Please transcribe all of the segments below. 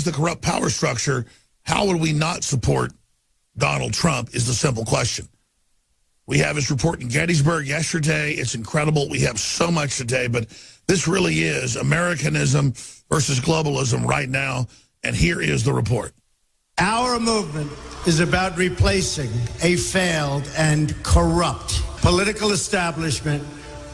the corrupt power structure, how would we not support Donald Trump is the simple question. We have his report in Gettysburg yesterday. It's incredible. We have so much today, but this really is Americanism versus globalism right now, and here is the report. Our movement is about replacing a failed and corrupt political establishment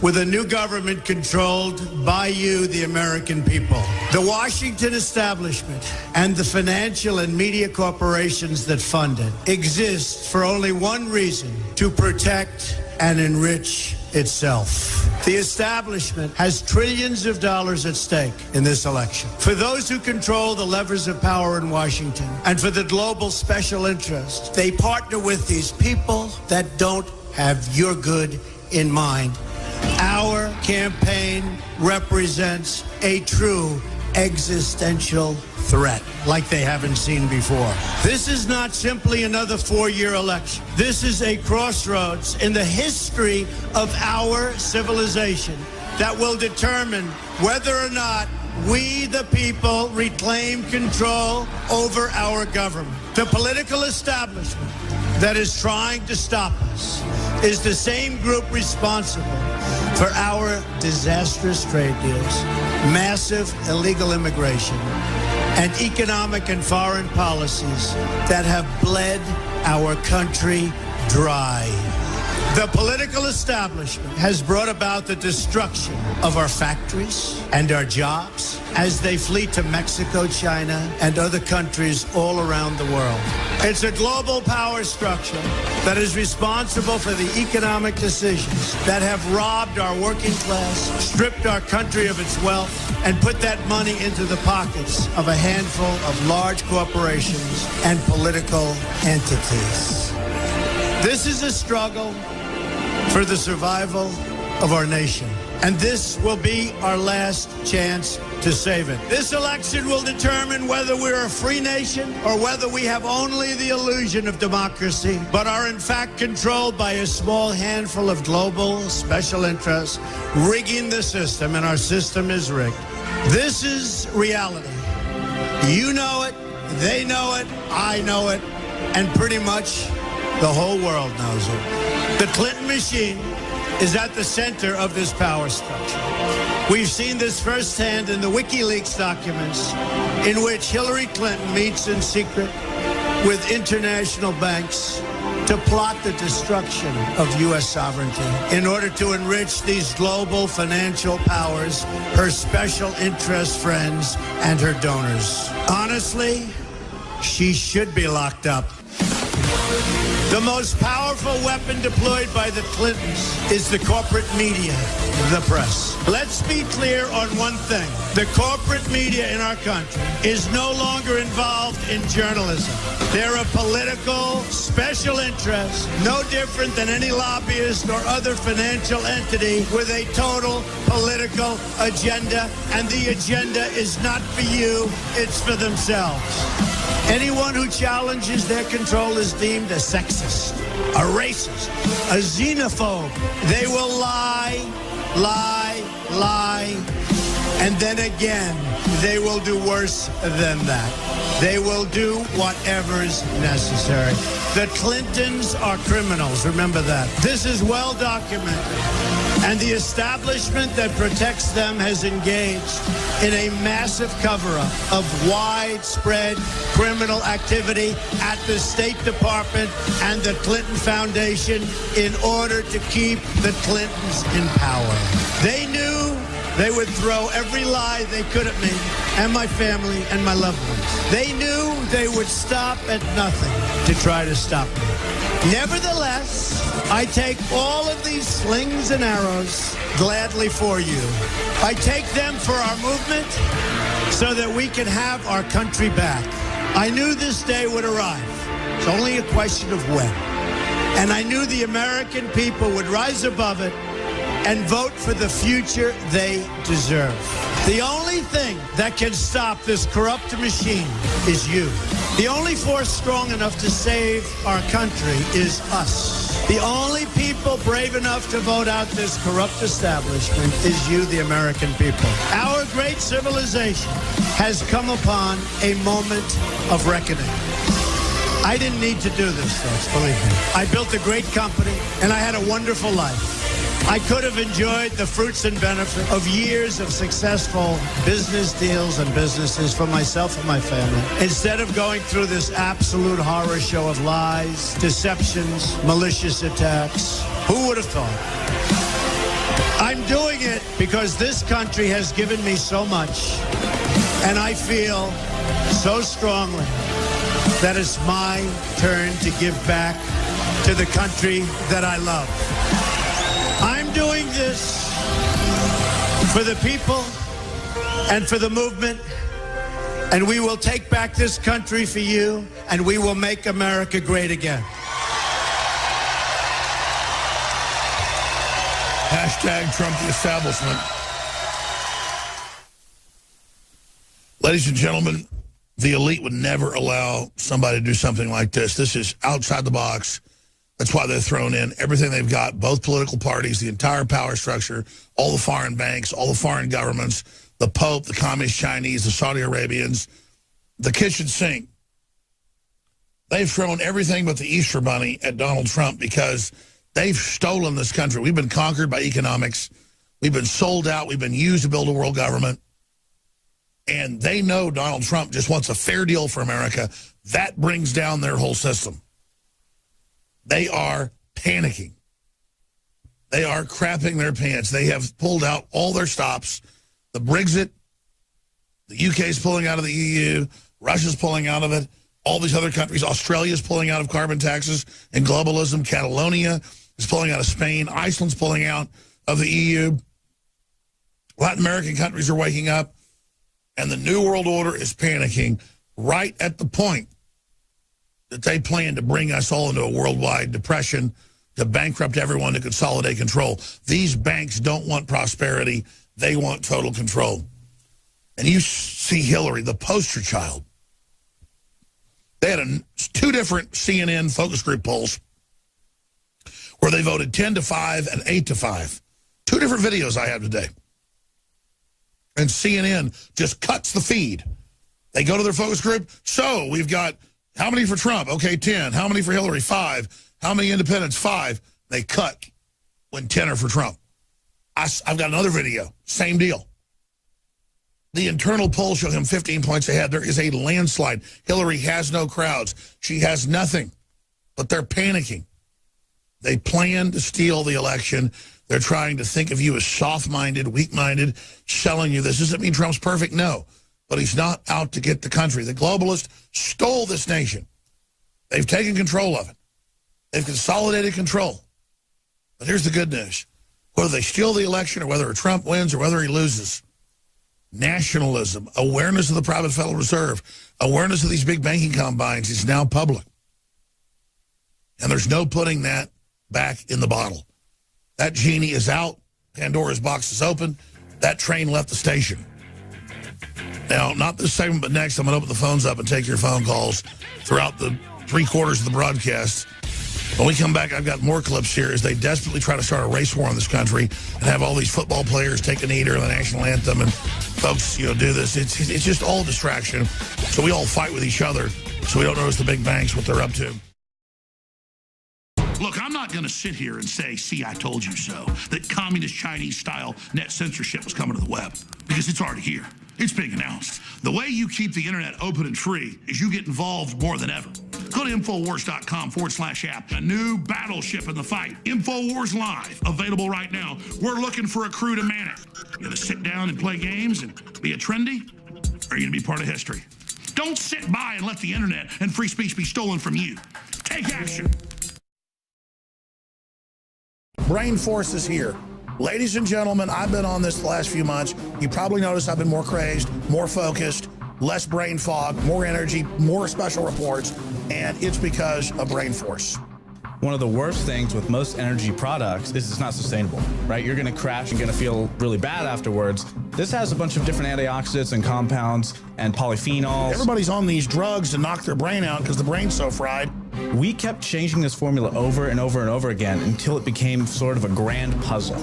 with a new government controlled by you, the American people. The Washington establishment and the financial and media corporations that fund it exist for only one reason: to protect and enrich itself. The establishment has trillions of dollars at stake in this election. For those who control the levers of power in Washington and for the global special interests, they partner with these people that don't have your good in mind. Our campaign represents a true existential threat like they haven't seen before. This is not simply another four-year election. This is a crossroads in the history of our civilization that will determine whether or not we, the people, reclaim control over our government. The political establishment that is trying to stop us is the same group responsible for our disastrous trade deals, massive illegal immigration, and economic and foreign policies that have bled our country dry. The political establishment has brought about the destruction of our factories and our jobs as they flee to Mexico, China, and other countries all around the world. It's a global power structure that is responsible for the economic decisions that have robbed our working class, stripped our country of its wealth, and put that money into the pockets of a handful of large corporations and political entities. This is a struggle for the survival of our nation. And this will be our last chance to save it. This election will determine whether we're a free nation or whether we have only the illusion of democracy, but are in fact controlled by a small handful of global special interests rigging the system, and our system is rigged. This is reality. You know it, they know it, I know it, and pretty much the whole world knows it. The Clinton machine is at the center of this power structure. We've seen this firsthand in the WikiLeaks documents, in which Hillary Clinton meets in secret with international banks to plot the destruction of U.S. sovereignty in order to enrich these global financial powers, her special interest friends, and her donors. Honestly, she should be locked up. The most powerful weapon deployed by the Clintons is the corporate media, the press. Let's be clear on one thing. The corporate media in our country is no longer involved in journalism. They're a political special interest, no different than any lobbyist or other financial entity with a total political agenda, and the agenda is not for you, it's for themselves. Anyone who challenges their control is deemed a sexist, a racist, a xenophobe. They will lie, lie, lie, and then again, they will do worse than that. They will do whatever is necessary. The Clintons are criminals, remember that. This is well documented. And the establishment that protects them has engaged in a massive cover-up of widespread criminal activity at the State Department and the Clinton Foundation in order to keep the Clintons in power. They knew they would throw every lie they could at me and my family and my loved ones. They knew they would stop at nothing to try to stop me. Nevertheless, I take all of these slings and arrows gladly for you. I take them for our movement so that we can have our country back. I knew this day would arrive. It's only a question of when. And I knew the American people would rise above it and vote for the future they deserve. The only thing that can stop this corrupt machine is you. The only force strong enough to save our country is us. The only people brave enough to vote out this corrupt establishment is you, the American people. Our great civilization has come upon a moment of reckoning. I didn't need to do this, folks, believe me. I built a great company, and I had a wonderful life. I could have enjoyed the fruits and benefits of years of successful business deals and businesses for myself and my family, instead of going through this absolute horror show of lies, deceptions, malicious attacks. Who would have thought? I'm doing it because this country has given me so much, and I feel so strongly that it's my turn to give back to the country that I love. I'm doing this for the people and for the movement, and we will take back this country for you, and we will make America great again. Hashtag Trump the establishment. Ladies and gentlemen, the elite would never allow somebody to do something like this. This is outside the box. That's why they're thrown in everything they've got, both political parties, the entire power structure, all the foreign banks, all the foreign governments, the Pope, the Communist Chinese, the Saudi Arabians, the kitchen sink. They've thrown everything but the Easter Bunny at Donald Trump because they've stolen this country. We've been conquered by economics. We've been sold out. We've been used to build a world government. And they know Donald Trump just wants a fair deal for America. That brings down their whole system. They are panicking. They are crapping their pants. They have pulled out all their stops. The Brexit, the UK is pulling out of the EU, Russia's pulling out of it, all these other countries, Australia's pulling out of carbon taxes and globalism, Catalonia is pulling out of Spain, Iceland's pulling out of the EU. Latin American countries are waking up, and the New World Order is panicking right at the point that they plan to bring us all into a worldwide depression, to bankrupt everyone, to consolidate control. These banks don't want prosperity. They want total control. And you see Hillary, the poster child. They had two different CNN focus group polls where they voted 10-5 and 8-5. Two different videos I have today. And CNN just cuts the feed. They go to their focus group. So we've got how many for Trump? Okay, 10. How many for Hillary? 5. How many independents? 5. They cut when 10 are for Trump. I've got another video. Same deal. The internal polls show him 15 points ahead. There is a landslide. Hillary has no crowds. She has nothing. But they're panicking. They plan to steal the election. They're trying to think of you as soft-minded, weak-minded, selling you this. Does it mean Trump's perfect? No. But he's not out to get the country. The globalists stole this nation. They've taken control of it. They've consolidated control. But here's the good news. Whether they steal the election or whether Trump wins or whether he loses, nationalism, awareness of the private Federal Reserve, awareness of these big banking combines is now public. And there's no putting that back in the bottle. That genie is out. Pandora's box is open. That train left the station. Now, not this segment, but next, I'm going to open the phones up and take your phone calls throughout the 3/4 of the broadcast. When we come back, I've got more clips here as they desperately try to start a race war in this country and have all these football players take a knee during the national anthem and folks, do this. It's just all distraction. So we all fight with each other so we don't notice the big banks, what they're up to. Look, I'm not going to sit here and say, see, I told you so, that communist Chinese-style net censorship was coming to the web, because it's already here. It's being announced. The way you keep the internet open and free is you get involved more than ever. Go to Infowars.com/app. A new battleship in the fight. Infowars Live, available right now. We're looking for a crew to man it. You going to sit down and play games and be a trendy? Or are you going to be part of history? Don't sit by and let the internet and free speech be stolen from you. Take action. Brain Force is here. Ladies and gentlemen, I've been on this the last few months. You probably noticed I've been more crazed, more focused, less brain fog, more energy, more special reports, and it's because of Brain Force. One of the worst things with most energy products is it's not sustainable, right? You're going to crash and going to feel really bad afterwards. This has a bunch of different antioxidants and compounds and polyphenols. Everybody's on these drugs to knock their brain out because the brain's so fried. We kept changing this formula over and over and over again until it became sort of a grand puzzle.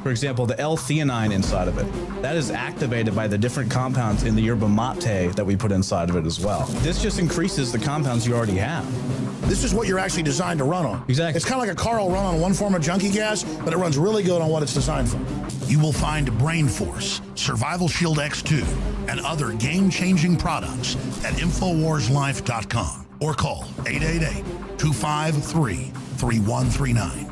For example, the L-theanine inside of it, that is activated by the different compounds in the yerba mate that we put inside of it as well. This just increases the compounds you already have. This is what you're actually designed to run on. Exactly. It's kind of like a car will run on one form of junkie gas, but it runs really good on what it's designed for. You will find Brain Force, Survival Shield X2, and other game-changing products at InfoWarsLife.com or call 888-253-3139.